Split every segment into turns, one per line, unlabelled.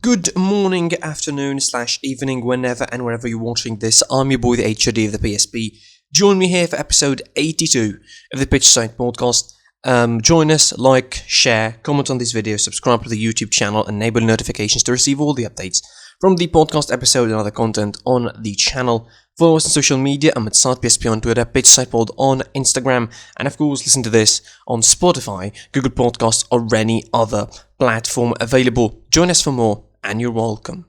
Good morning, afternoon, / evening, whenever and wherever you're watching this. I'm your boy, the HOD of the PSP. Join me here for episode 82 of the Pitch Side podcast. Join us, like, share, comment on this video, subscribe to the YouTube channel, enable notifications to receive all the updates from the podcast episode and other content on the channel. Follow us on social media. I'm at SidePSP on Twitter, Pitch Side Pod on Instagram, and of course listen to this on Spotify, Google Podcasts, or any other platform available. Join us for more, and you're welcome.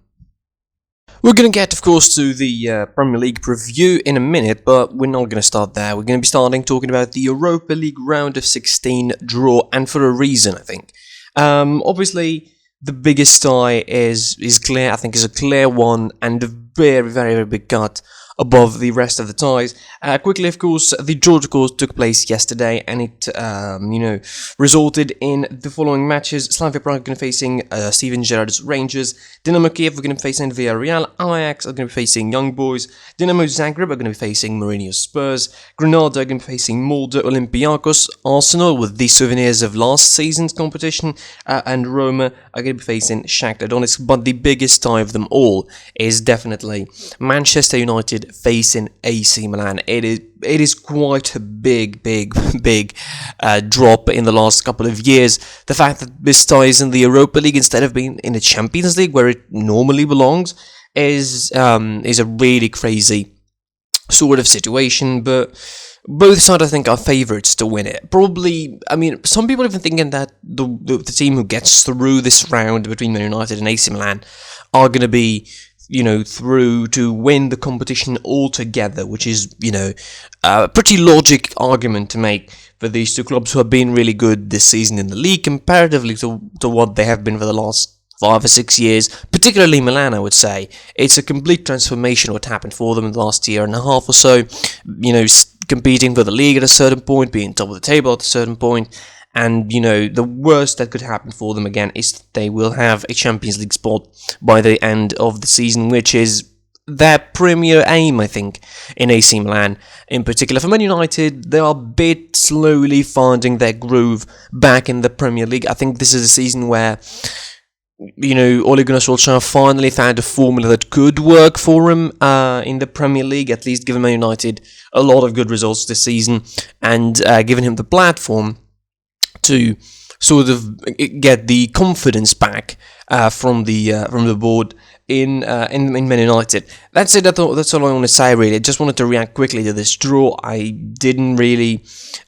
We're going to get, of course, to the Premier League preview in a minute, but we're not going to start there. We're going to be starting talking about the Europa League round of 16 draw, and for a reason, I think. Obviously, the biggest tie is clear. I think is a clear one, and a very, very, very big cut above the rest of the ties. Quickly, of course, the draw, of course, took place yesterday, and it, resulted in the following matches. Slavia Prague going to be facing Steven Gerrard's Rangers. Dynamo Kiev are going to be facing Villarreal. Ajax are going to be facing Young Boys. Dynamo Zagreb are going to be facing Mourinho's Spurs. Granada are going to be facing Molde, Olympiacos. Arsenal, with the souvenirs of last season's competition. And Roma are going to be facing Shakhtar Donetsk. But the biggest tie of them all is definitely Manchester United facing AC Milan. It is quite a big drop in the last couple of years. The fact that this tie is in the Europa League instead of being in the Champions League where it normally belongs is a really crazy sort of situation. But both sides, I think, are favourites to win it. Probably, I mean, some people even thinking that the team who gets through this round between Man United and AC Milan are going to be, through to win the competition altogether, which is, a pretty logic argument to make for these two clubs who have been really good this season in the league comparatively to what they have been for the last 5 or 6 years, particularly Milan, I would say. It's a complete transformation what happened for them in the last year and a half or so, competing for the league at a certain point, being top of the table at a certain point. And, the worst that could happen for them again is that they will have a Champions League spot by the end of the season, which is their premier aim, I think, in AC Milan. In particular, for Man United, they are a bit slowly finding their groove back in the Premier League. I think this is a season where, Ole Gunnar Solskjaer finally found a formula that could work for him in the Premier League, at least given Man United a lot of good results this season, and given him the platform to sort of get the confidence back from the board in Man United. That's it. That's all I want to say. Really, I just wanted to react quickly to this draw. I didn't really,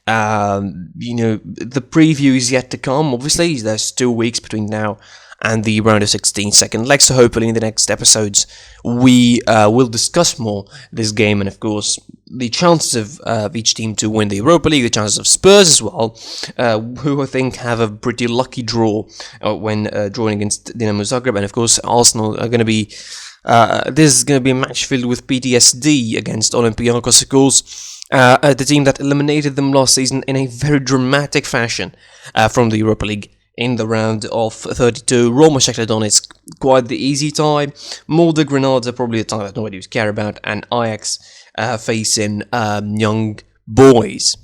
the preview is yet to come. Obviously, there's 2 weeks between now and the round of 16 second leg. So hopefully in the next episodes we will discuss more this game, and of course the chances of each team to win the Europa League, the chances of Spurs as well, who I think have a pretty lucky draw when drawing against Dynamo Zagreb, and of course Arsenal are going to be, this is going to be a match filled with PTSD against Olympiacos, of course, the team that eliminated them last season in a very dramatic fashion from the Europa League in the round of 32. Roma Shakhtar Donetsk, quite the easy tie. Molde Granada, probably a tie that nobody would care about, and Ajax facing Young Boys.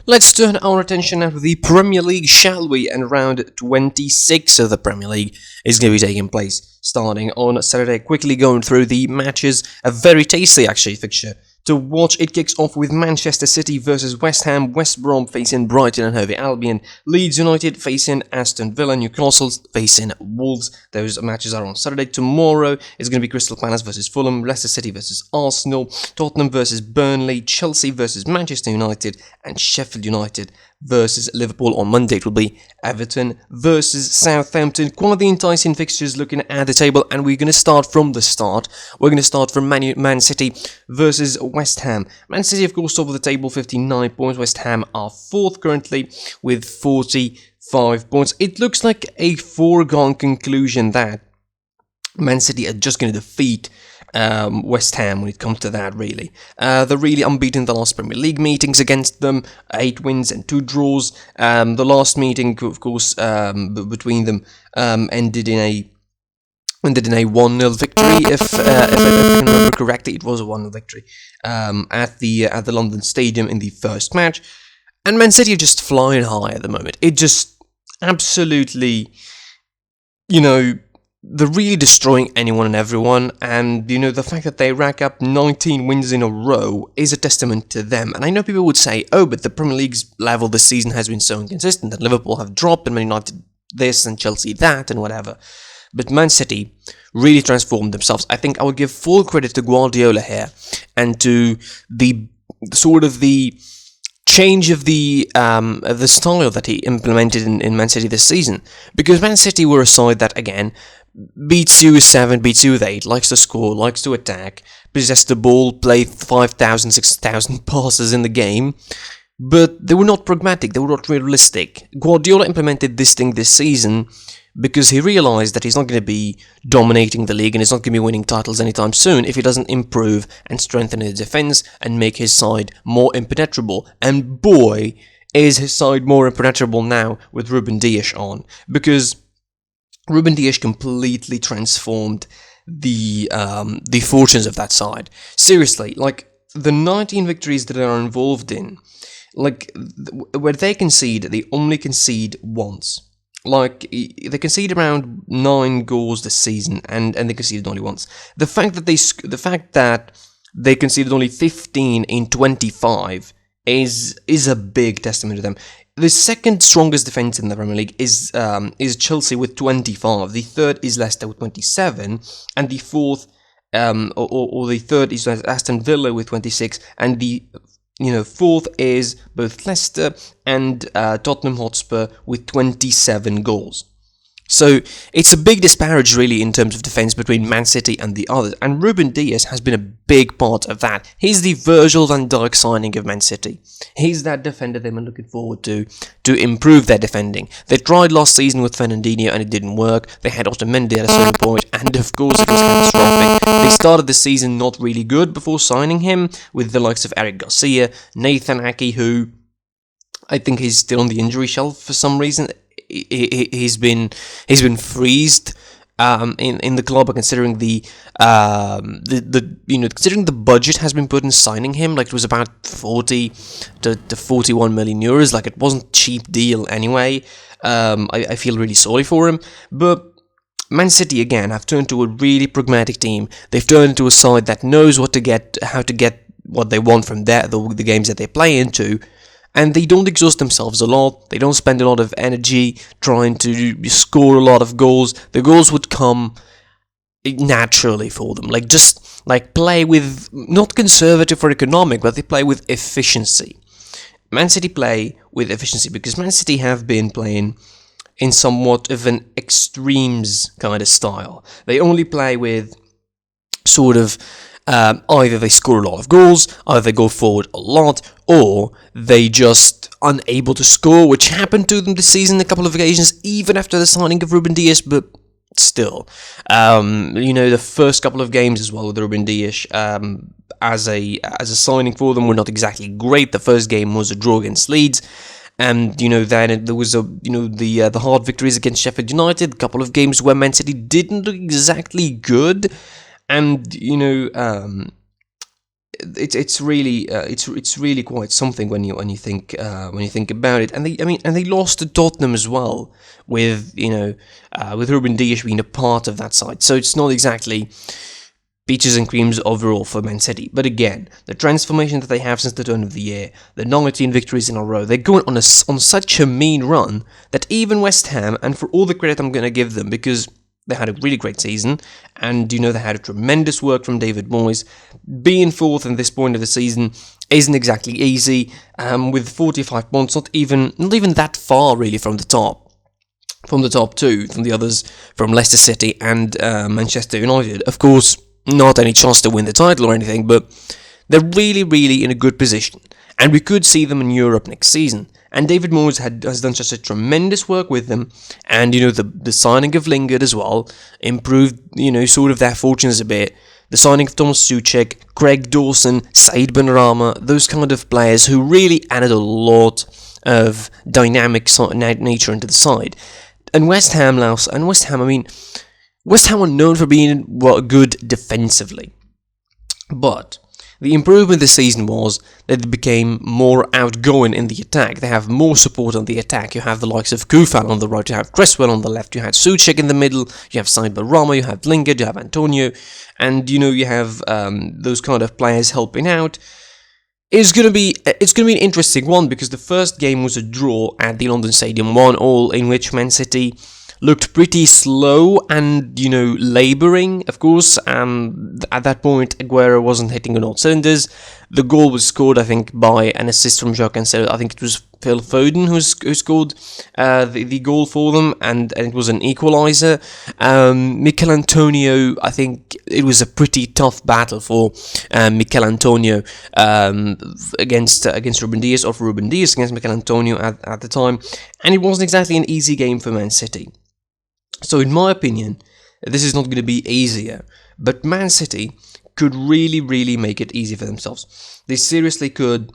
Let's turn our attention now to the Premier League, shall we? And round 26 of the Premier League is going to be taking place starting on Saturday. Quickly going through the matches, a very tasty actually fixture to watch. It kicks off with Manchester City versus West Ham, West Brom facing Brighton and Hove Albion, Leeds United facing Aston Villa, Newcastle facing Wolves. Those matches are on Saturday. Tomorrow is going to be Crystal Palace versus Fulham, Leicester City versus Arsenal, Tottenham versus Burnley, Chelsea versus Manchester United, and Sheffield United versus Liverpool. On Monday it will be Everton versus Southampton. Quite the enticing fixtures looking at the table, and we're going to start from the start. We're going to start from Man City versus West Ham. Man City, of course, top of the table, 59 points. West Ham are 4th currently with 45 points. It looks like a foregone conclusion that Man City are just going to defeat West Ham when it comes to that, really. They're really unbeaten in the last Premier League meetings against them, 8 wins and 2 draws. The last meeting, of course, between them ended in a 1-0 victory. If I can remember correctly, it was a 1-0 victory at the London Stadium in the first match. And Man City are just flying high at the moment. It just absolutely, they're really destroying anyone and everyone, and the fact that they rack up 19 wins in a row is a testament to them. And I know people would say, oh, but the Premier League's level this season has been so inconsistent that Liverpool have dropped and Man United this and Chelsea that and whatever. But Man City really transformed themselves. I think I would give full credit to Guardiola here and to the change of the style that he implemented in Man City this season. Because Man City were a side that, again, beats you with 7, beats you with 8, likes to score, likes to attack, possess the ball, play 5,000, 6,000 passes in the game, but they were not pragmatic, they were not realistic. Guardiola implemented this thing this season because he realised that he's not going to be dominating the league and he's not going to be winning titles anytime soon if he doesn't improve and strengthen his defence and make his side more impenetrable. And boy, is his side more impenetrable now with Ruben Dias on, because Ruben Dias completely transformed the fortunes of that side. Seriously, like, the 19 victories that they are involved in, like, where they concede, they only concede once. Like, they conceded around 9 goals this season, and they conceded only once. The fact that they conceded only 15 in 25 is a big testament to them. The second strongest defense in the Premier League is Chelsea with 25. The third is Leicester with 27, and the fourth, or the third is Aston Villa with 26, and the fourth is both Leicester and Tottenham Hotspur with 27 goals. So it's a big disparage really in terms of defence between Man City and the others, and Ruben Dias has been a big part of that. He's the Virgil van Dijk signing of Man City. He's that defender they've been looking forward to improve their defending. They tried last season with Fernandinho and it didn't work. They had Otamendi at a certain point, and of course it was catastrophic. They started the season not really good before signing him, with the likes of Eric Garcia, Nathan Ake, who I think he's still on the injury shelf for some reason. He's been freezed in the club, considering considering the budget has been put in signing him. Like, it was about 40 to 41 million euros. Like, it wasn't a cheap deal anyway. I feel really sorry for him, but Man City again have turned to a really pragmatic team. They've turned into a side that knows how to get what they want from the games that they play into. And they don't exhaust themselves a lot, they don't spend a lot of energy trying to score a lot of goals. The goals would come naturally for them. Play with, not conservative or economic, but they play with efficiency. Man City play with efficiency because Man City have been playing in somewhat of an extremes kind of style. They only play with sort of either they score a lot of goals, either they go forward a lot, or they just unable to score, which happened to them this season a couple of occasions, even after the signing of Ruben Dias, but still. The first couple of games as well with Ruben Dias, as a signing for them, were not exactly great. The first game was a draw against Leeds, and then there was the hard victories against Sheffield United, a couple of games where Man City didn't look exactly good. And it's really quite something when you think about it. And they lost to Tottenham as well, with Ruben Dias being a part of that side. So it's not exactly peaches and creams overall for Man City. But again, the transformation that they have since the turn of the year, the 19 victories in a row, they're going on such a mean run that even West Ham, and for all the credit I'm going to give them, because they had a really great season, and they had a tremendous work from David Moyes. Being fourth at this point of the season isn't exactly easy, with 45 points, not even that far really from the top two, from the others, from Leicester City and Manchester United. Of course, not any chance to win the title or anything, but they're really, really in a good position, and we could see them in Europe next season. And David Moyes has done such a tremendous work with them, and the signing of Lingard as well improved sort of their fortunes a bit. The signing of Thomas Tuchel, Craig Dawson, Said Benrahma, those kind of players who really added a lot of dynamic nature into the side. And West Ham are known for being good defensively, but The improvement this season was that they became more outgoing in the attack. They have more support on the attack. You have the likes of Kufal on the right, you have Cresswell on the left, you had Souček in the middle, you have Said Rama, you have Lingard, you have Antonio, and you have those kind of players helping out. It's gonna be an interesting one because the first game was a draw at the London Stadium, 1-1, in which Man City looked pretty slow and, labouring, of course. At that point, Aguero wasn't hitting on all cylinders. The goal was scored, I think, by an assist from Joao Cancelo. I think it was Phil Foden who scored the goal for them, and it was an equaliser. Mikel Antonio, I think it was a pretty tough battle for Mikel Antonio against Ruben Dias, or for Ruben Dias against Mikel Antonio at the time, and it wasn't exactly an easy game for Man City. So in my opinion, this is not going to be easier, but Man City could really, really make it easy for themselves. They seriously could,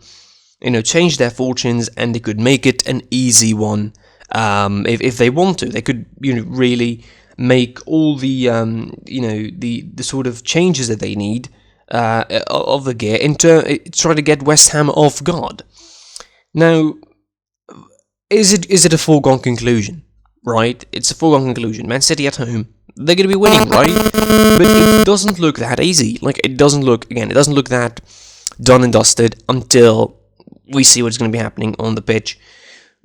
change their fortunes, and they could make it an easy one. If they want to, they could, really make all the, the sort of changes that they need of the gear into try to get West Ham off guard. Now, is it a foregone conclusion? Right, it's a foregone conclusion. Man City at home, they're going to be winning, right? But it doesn't look that easy. It doesn't look that done and dusted until we see what's going to be happening on the pitch.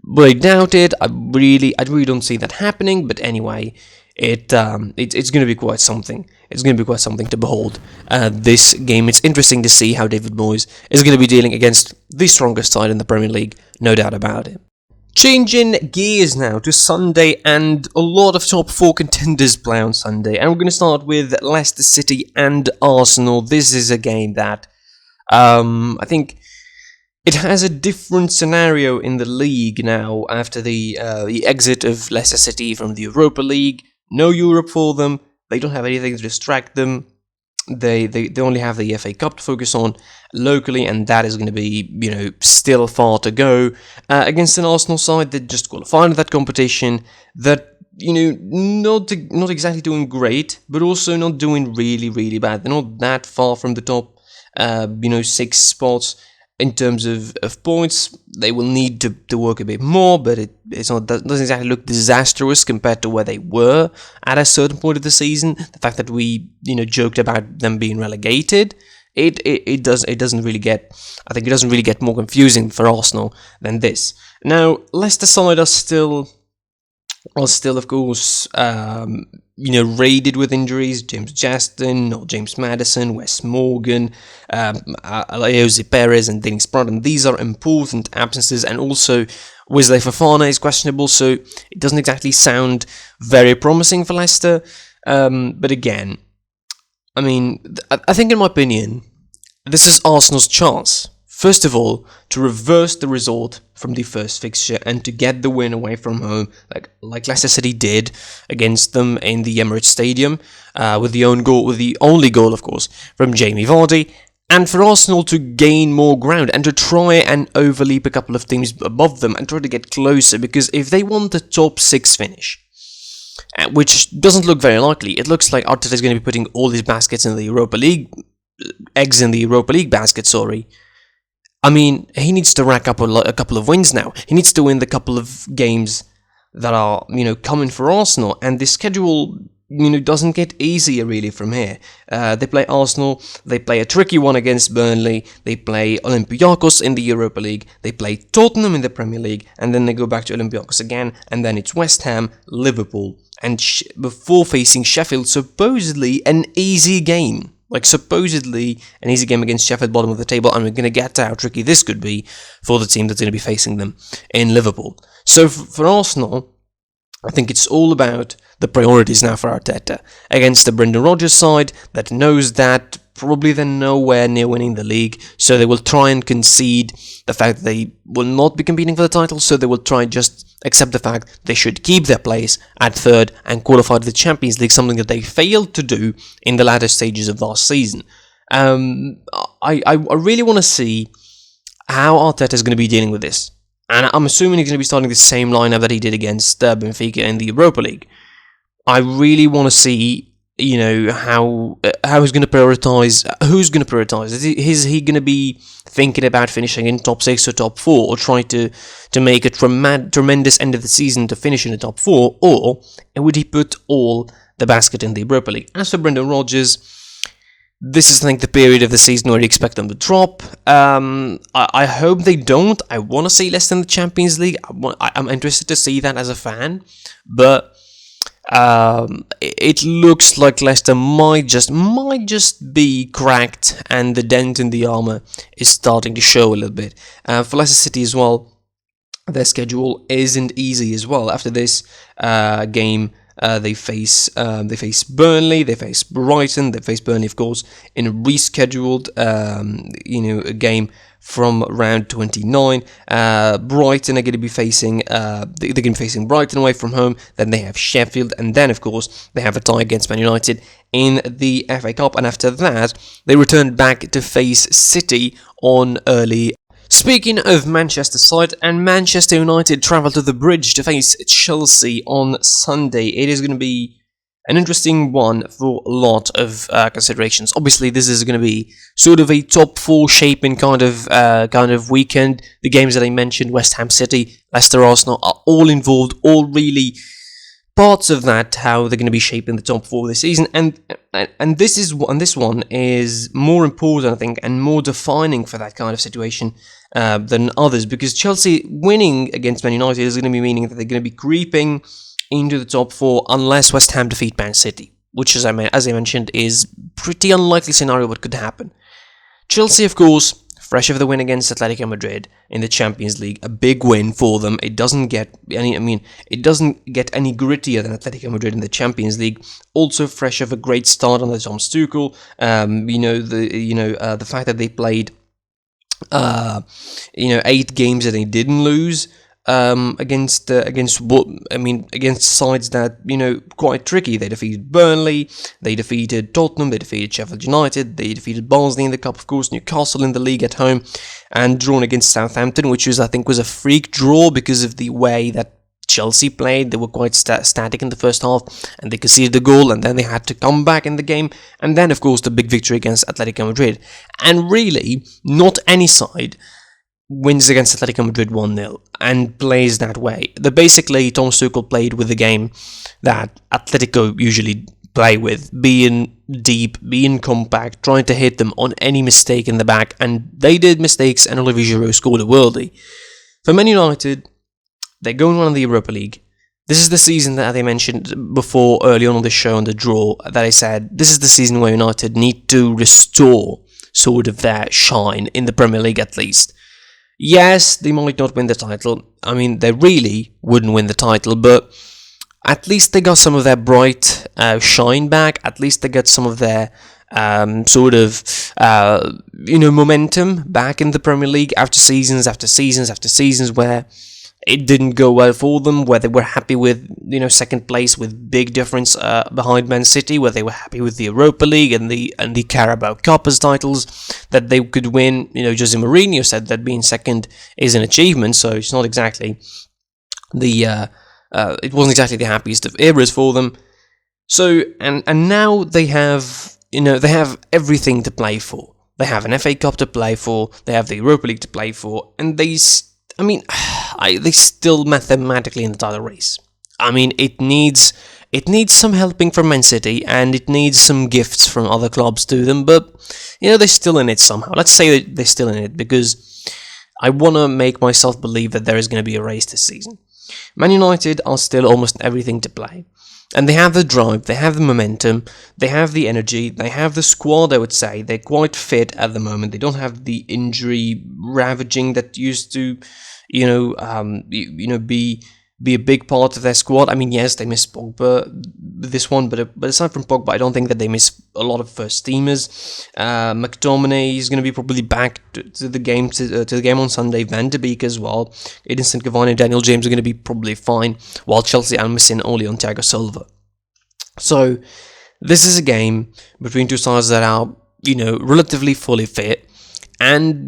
But I doubt it. I really don't see that happening. But anyway, it's going to be quite something. It's going to be quite something to behold. This game, it's interesting to see how David Moyes is going to be dealing against the strongest side in the Premier League, no doubt about it. Changing gears now to Sunday, and a lot of top 4 contenders play on Sunday. And we're going to start with Leicester City and Arsenal. This is a game that I think it has a different scenario in the league now after the exit of Leicester City from the Europa League. No Europe for them. They don't have anything to distract them. They only have the FA Cup to focus on locally, and that is going to be, still far to go against an Arsenal side that just qualified in that competition, that, not exactly doing great, but also not doing really, really bad. They're not that far from the top, 6 spots in terms of points. They will need to work a bit more, but it doesn't exactly look disastrous compared to where they were at a certain point of the season. The fact that we joked about them being relegated, it doesn't really get more confusing for Arsenal than this. Now, Leicester side are still of course raided with injuries. James Justin, James Maddison, Wes Morgan, Jose Perez and Dennis Broughton. These are important absences, and also Wesley Fofana is questionable, so it doesn't exactly sound very promising for Leicester. But again, I think in my opinion, this is Arsenal's chance. First of all, to reverse the result from the first fixture and to get the win away from home, like Leicester City did against them in the Emirates Stadium, with the only goal, of course, from Jamie Vardy, and for Arsenal to gain more ground and to try and overleap a couple of teams above them and try to get closer, because if they want the top 6 finish, which doesn't look very likely, it looks like Arteta is going to be putting all his baskets in the Europa League, eggs in the Europa League basket, sorry. He needs to rack up a couple of wins now. He needs to win the couple of games that are, coming for Arsenal. And the schedule, doesn't get easier really from here. They play Arsenal, they play a tricky one against Burnley, they play Olympiacos in the Europa League, they play Tottenham in the Premier League, and then they go back to Olympiacos again, and then it's West Ham, Liverpool, and before facing Sheffield, supposedly an easy game. Supposedly an easy game against Sheffield, bottom of the table, and we're going to get to how tricky this could be for the team that's going to be facing them in Liverpool. So for Arsenal, I think it's all about the priorities now for Arteta against the Brendan Rodgers side that knows that probably they're nowhere near winning the league, so they will try and concede the fact that they will not be competing for the title, so they will try and just accept the fact they should keep their place at 3rd and qualify to the Champions League, something that they failed to do in the latter stages of last season. I really want to see how Arteta is going to be dealing with this, and I'm assuming he's going to be starting the same lineup that he did against Benfica in the Europa League. I really want to see how he's going to prioritize, who's going to prioritize. Is he going to be thinking about finishing in top 6 or top 4, or trying to make a tremendous end of the season to finish in the top 4, or would he put all the basket in the Europa League? As for Brendan Rodgers, this is, I think, the period of the season where you expect them to drop. I hope they don't. I want to see Leicester in the Champions League. I'm interested to see that as a fan, but it looks like Leicester might just be cracked, and the dent in the armour is starting to show a little bit. For Leicester City as well, their schedule isn't easy as well. After this game, they face Burnley, they face Brighton, they face Burnley, of course, in a rescheduled a game from round 29. Brighton are going to be facing Brighton away from home. Then they have Sheffield, and then of course they have a tie against Man United in the FA Cup. And after that, they return back to face City on early. Speaking of Manchester side, and Manchester United travel to the Bridge to face Chelsea on Sunday. It is going to be an interesting one for a lot of considerations. Obviously, this is going to be sort of a top 4 shaping kind of weekend. The games that I mentioned, West Ham City, Leicester, Arsenal, are all involved, all really parts of that, how they're going to be shaping the top 4 this season. And this one is more important, I think, and more defining for that kind of situation than others, because Chelsea winning against Man United is going to be meaning that they're going to be creeping into the top 4 unless West Ham defeat Man City, which, as I mentioned, is pretty unlikely scenario but could happen. Chelsea, of course, fresh off the win against Atletico Madrid in the Champions League, a big win for them. It doesn't get any grittier than Atletico Madrid in the Champions League. Also fresh off a great start on the Thomas Tuchel. The fact that they played 8 games that they didn't lose against sides that quite tricky. They defeated Burnley, they defeated Tottenham, they defeated Sheffield United, they defeated Barnsley in the Cup, of course, Newcastle in the league at home, and drawn against Southampton, which I think was a freak draw because of the way that Chelsea played. They were quite static in the first half, and they conceded a goal, and then they had to come back in the game, and then of course the big victory against Atletico Madrid. And really, not any side wins against Atletico Madrid 1-0 and plays that way. Basically, Thomas Tuchel played with the game that Atletico usually play with, being deep, being compact, trying to hit them on any mistake in the back, and they did mistakes, and Olivier Giroud scored a worldie. For Man United, they're going on in the Europa League. This is the season that they mentioned before, early on the show, on the draw, that I said this is the season where United need to restore sort of their shine in the Premier League at least. Yes, they might not win the title. I mean, they really wouldn't win the title, but at least they got some of their bright shine back. At least they got some of their momentum back in the Premier League after seasons where it didn't go well for them, where they were happy with second place with big difference behind Man City, where they were happy with the Europa League and the Carabao Cup as titles that they could win. Jose Mourinho said that being second is an achievement, so it's not exactly it wasn't exactly the happiest of eras for them. So and now they have everything to play for. They have an FA Cup to play for. They have the Europa League to play for, and they're still mathematically in the title race. I mean, it needs some helping from Man City, and it needs some gifts from other clubs to them, but they're still in it somehow. Let's say that they're still in it, because I want to make myself believe that there is going to be a race this season. Man United are still almost everything to play, and they have the drive, they have the momentum, they have the energy, they have the squad. I would say they're quite fit at the moment. They don't have the injury ravaging that used to be a big part of their squad. I mean, yes, they miss Pogba this one, but aside from Pogba, I don't think that they miss a lot of first teamers. McTominay is going to be probably back to the game to the game on Sunday. Van de Beek as well. Edinson Cavani and Daniel James are going to be probably fine, while Chelsea are missing only on Thiago Silva. So this is a game between two sides that are relatively fully fit. and,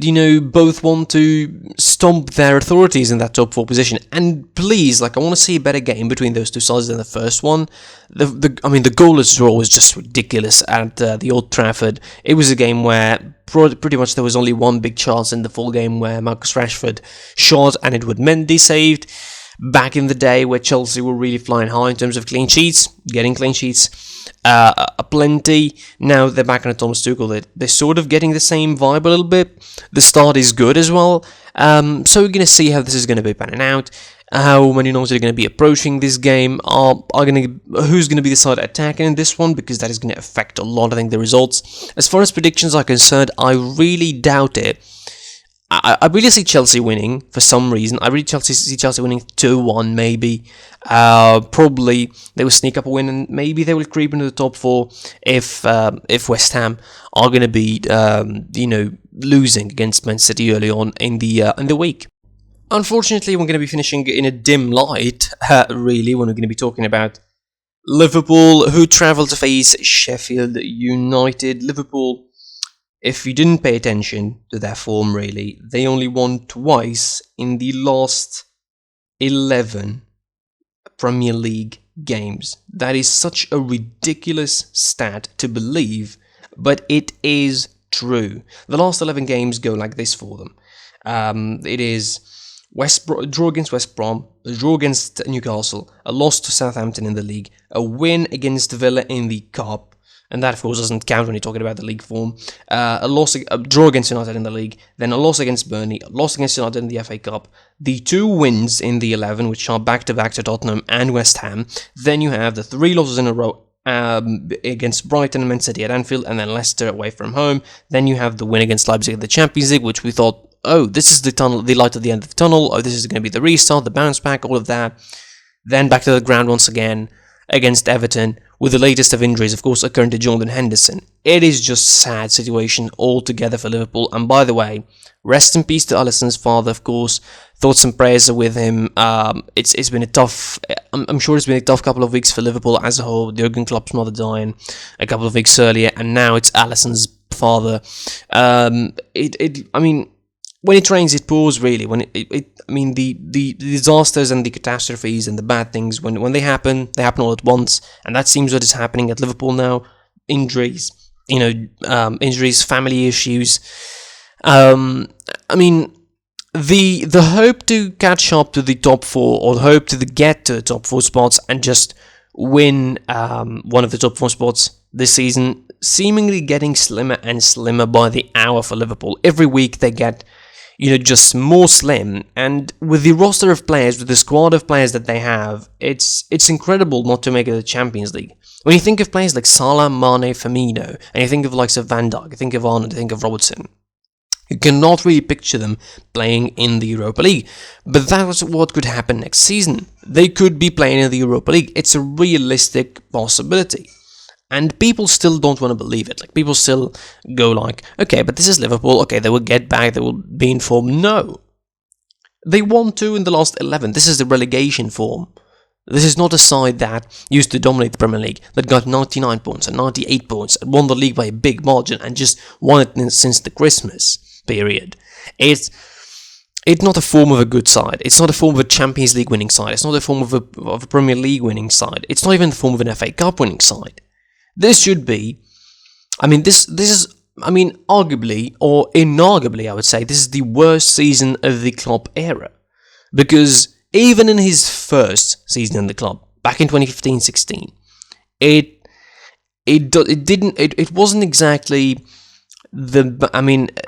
both want to stomp their authorities in that top 4 position. And please, I want to see a better game between those two sides than the first one. The goalless draw was just ridiculous at the Old Trafford. It was a game where pretty much there was only one big chance in the full game where Marcus Rashford shot and Edward Mendy saved. Back in the day where Chelsea were really flying high in terms of clean sheets, getting clean sheets, plenty. Now they're back on Thomas Tuchel. They're sort of getting the same vibe a little bit. The start is good as well. So we're going to see how this is going to be panning out. How Man United are going to be approaching this game. Who's going to be the side attacking in this one, because that is going to affect a lot, I think, the results. As far as predictions are concerned, I really doubt it. I really see Chelsea winning for some reason. I really see Chelsea winning 2-1 maybe. Probably they will sneak up a win, and maybe they will creep into the top 4 if West Ham are going to be losing against Man City early on in the week. Unfortunately, we're going to be finishing in a dim light, really, when we're going to be talking about Liverpool, who travel to face Sheffield United. Liverpool, if you didn't pay attention to their form, really, they only won twice in the last 11 Premier League games. That is such a ridiculous stat to believe, but it is true. The last 11 games go like this for them. It is draw against West Brom, a draw against Newcastle, a loss to Southampton in the league, a win against Villa in the Cup, and that, of course, doesn't count when you're talking about the league form. A draw against United in the league, then a loss against Burnley, a loss against United in the FA Cup, the 2 wins in the 11, which are back-to-back to Tottenham and West Ham. Then you have the 3 losses in a row against Brighton and Man City at Anfield, and then Leicester away from home. Then you have the win against Leipzig in the Champions League, which we thought, oh, this is the light at the end of the tunnel, oh, this is going to be the restart, the bounce back, all of that. Then back to the ground once again against Everton, with the latest of injuries, of course, occurring to Jordan Henderson. It is just a sad situation altogether for Liverpool. And by the way, rest in peace to Alisson's father, of course. Thoughts and prayers are with him. It's been a tough, I'm sure it's been a tough couple of weeks for Liverpool as a whole. Jurgen Klopp's mother dying a couple of weeks earlier, and now it's Alisson's father. When it rains, it pours, really. The disasters and the catastrophes and the bad things, when they happen all at once, and that seems what is happening at Liverpool now. Injuries, family issues. The hope to catch up to the top 4, or the hope to get to the top 4 spots and just win one of the top 4 spots this season, seemingly getting slimmer and slimmer by the hour for Liverpool. Every week they get just more slim, and with the roster of players, with the squad of players that they have, it's incredible not to make it the Champions League. When you think of players like Salah, Mane, Firmino, and you think of the likes of Van Dijk, you think of Arnold, you think of Robertson, you cannot really picture them playing in the Europa League. But that was what could happen next season. They could be playing in the Europa League. It's a realistic possibility. And people still don't want to believe it. People still go okay, but this is Liverpool. Okay, they will get back. They will be in form. No. They won 2 in the last 11. This is the relegation form. This is not a side that used to dominate the Premier League, that got 99 points and 98 points and won the league by a big margin and just won it since the Christmas period. It's not a form of a good side. It's not a form of a Champions League winning side. It's not a form of a Premier League winning side. It's not even the form of an FA Cup winning side. This should be, this is, arguably, or inarguably, I would say, this is the worst season of the Klopp era. Because even in his first season in the club, back in 2015-16, it wasn't exactly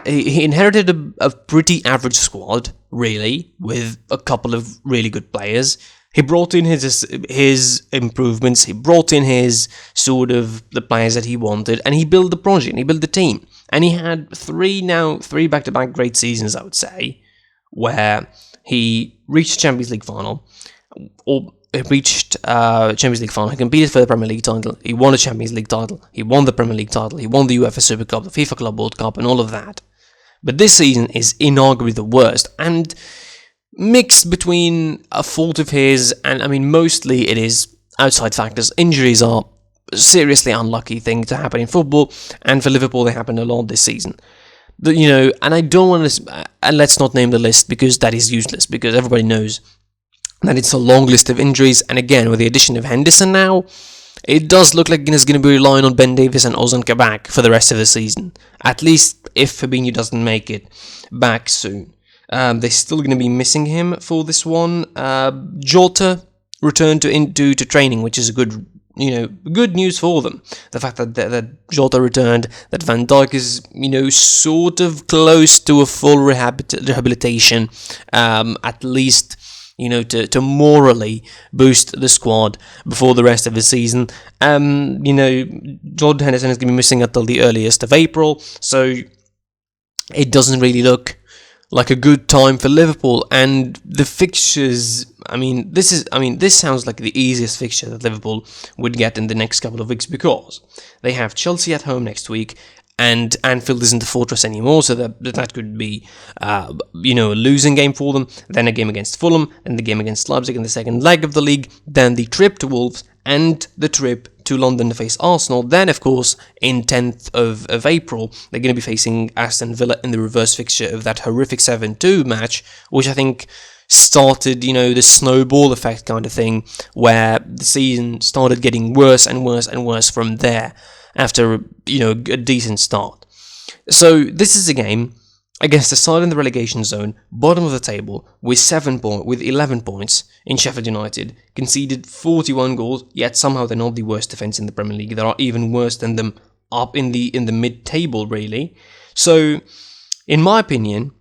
he inherited a pretty average squad, really, with a couple of really good players. He brought in his improvements, he brought in his the players that he wanted, and he built the project, and he built the team. And he had 3 back-to-back great seasons, I would say, where he reached the Champions League final, he competed for the Premier League title, he won the Champions League title, he won the Premier League title, he won the UEFA Super Cup, the FIFA Club World Cup, and all of that. But this season is inarguably the worst, and mixed between a fault of his and, mostly it is outside factors. Injuries are a seriously unlucky thing to happen in football, and for Liverpool they happened a lot this season. And I don't want to, and let's not name the list because that is useless, because everybody knows that it's a long list of injuries. And again, with the addition of Henderson now, it does look like Guinness is going to be relying on Ben Davies and Ozan Kabak for the rest of the season. At least if Fabinho doesn't make it back soon. They're still going to be missing him for this one. Jota returned to training, which is a good news for them. The fact that Jota returned, that Van Dijk is, sort of close to a full rehabilitation, at least, to morally boost the squad before the rest of the season. Jordan Henderson is going to be missing until the earliest of April, so it doesn't really look like a good time for Liverpool. And the fixtures, this sounds like the easiest fixture that Liverpool would get in the next couple of weeks, because they have Chelsea at home next week, and Anfield isn't a fortress anymore, so that could be, a losing game for them. Then a game against Fulham, then the game against Leipzig in the second leg of the league, then the trip to Wolves, and the trip to London to face Arsenal. Then, of course, in 10th of April, they're going to be facing Aston Villa in the reverse fixture of that horrific 7-2 match, which I think started, the snowball effect kind of thing, where the season started getting worse and worse and worse from there after, a decent start. So this is a game against a side in the relegation zone, bottom of the table, with 11 points in Sheffield United, conceded 41 goals, yet somehow they're not the worst defence in the Premier League. There are even worse than them up in the mid-table, really. So, in my opinion,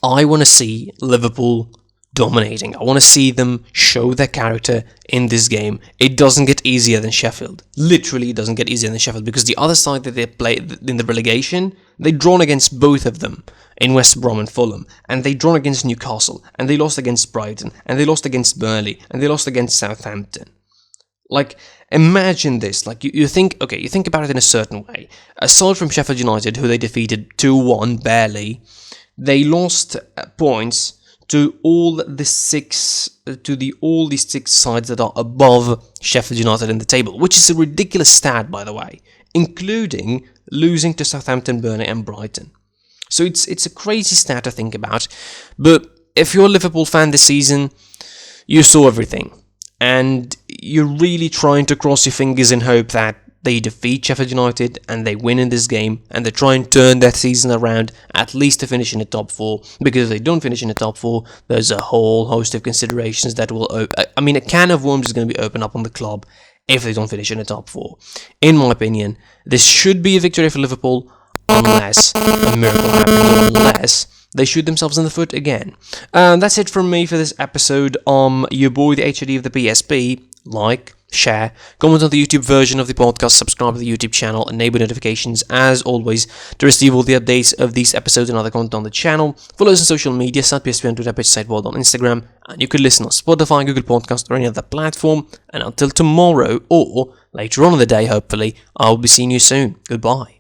I want to see Liverpool dominating. I want to see them show their character in this game. It doesn't get easier than Sheffield. Literally, it doesn't get easier than Sheffield, because the other side that they play in the relegation, they'd drawn against both of them in West Brom and Fulham, and they'd drawn against Newcastle, and they lost against Brighton, and they lost against Burnley, and they lost against Southampton. Like, imagine this. Like, you think about it in a certain way. Aside from Sheffield United, who they defeated 2-1 barely, they lost points to all the six sides that are above Sheffield United in the table, which is a ridiculous stat, by the way, including losing to Southampton, Burnley, and Brighton. So it's a crazy stat to think about. But if you're a Liverpool fan this season, you saw everything, and you're really trying to cross your fingers and hope that they defeat Sheffield United and they win in this game, and they try and turn their season around, at least to finish in the top 4, because if they don't finish in the top 4, there's a whole host of considerations that will a can of worms is going to be opened up on the club if they don't finish in the top 4. In my opinion, this should be a victory for Liverpool, unless a miracle happens, unless they shoot themselves in the foot again. That's it from me for this episode. Your boy, the HOD of the PSP. Like, share, comment on the YouTube version of the podcast, subscribe to the YouTube channel, enable notifications as always to receive all the updates of these episodes and other content on the channel. Follow us on social media, PSP on Twitter, Pitch Side World on Instagram, and you can listen on Spotify, Google Podcast, or any other platform. And until tomorrow, or later on in the day, hopefully, I'll be seeing you soon. Goodbye.